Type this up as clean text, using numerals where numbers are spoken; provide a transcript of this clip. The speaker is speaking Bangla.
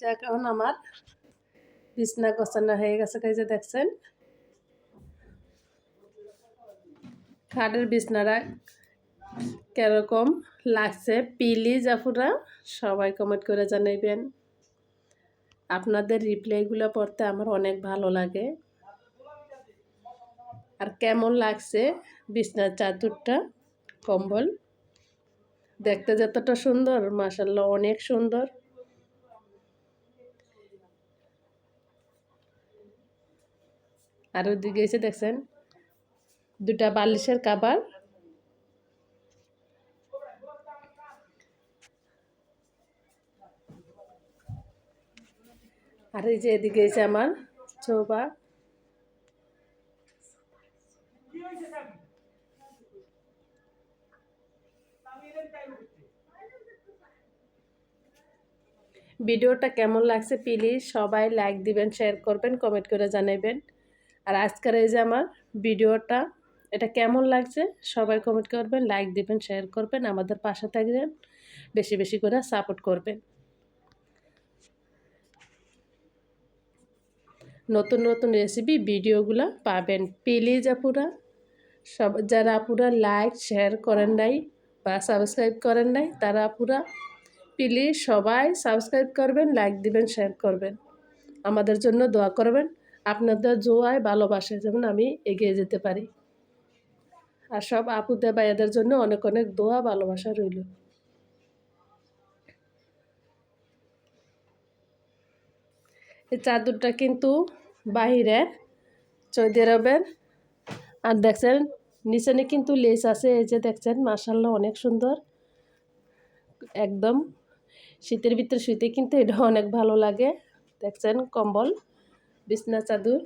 যাক এখন আমার বিছনা গোছানো হয়ে গেছে, এই যে দেখছেন খাটের বিছনাটা কিরকম লাগছে প্লিজ আপুরা সবাই কমেন্ট করে জানাইবেন। আপনাদের রিপ্লাইগুলো পড়তে আমার অনেক ভালো লাগে। আর কেমন লাগছে বিছনার চাদরটা, কম্বল দেখতে যতটা সুন্দর মাশাআল্লাহ অনেক সুন্দর। আর ওইদিকে এসে দেখছেন দুটা বালিশের কভার, আর এই যে এদিকে এসে আমার সোফা। ভিডিওটা কেমন লাগছে প্লিজ সবাই লাইক দিবেন, শেয়ার করবেন, কমেন্ট করে জানাবেন। আর আজকের এই যে আমার ভিডিওটা এটা কেমন লাগছে সবাই কমেন্ট করবেন, লাইক দিবেন, শেয়ার করবেন, আমাদের পাশে থাকবেন, বেশি বেশি করে সাপোর্ট করবেন। নতুন নতুন রেসিপি ভিডিওগুলো পাবেন প্লিজ আপুরা। সব যারা আপুরা লাইক শেয়ার করেন নাই বা সাবস্ক্রাইব করেন নাই তারা আপুরা প্লিজ সবাই সাবস্ক্রাইব করবেন, লাইক দিবেন, শেয়ার করবেন, আমাদের জন্য দোয়া করবেন। আপনাদের দোয়ায় ভালোবাসে যেমন আমি এগিয়ে যেতে পারি। আর সব আপুদের ভাইয়াদের জন্য অনেক অনেক দোয়া ভালোবাসা রইল। এই চাদরটা কিন্তু বাহিরের, সৌদি আরবের। আর দেখছেন নিচে কিন্তু লেস আছে, এই যে দেখছেন মাশাআল্লাহ অনেক সুন্দর। একদম শীতের ভিতরে শুইতে কিন্তু এটা অনেক ভালো লাগে। দেখছেন কম্বল, বিছনা চাদর।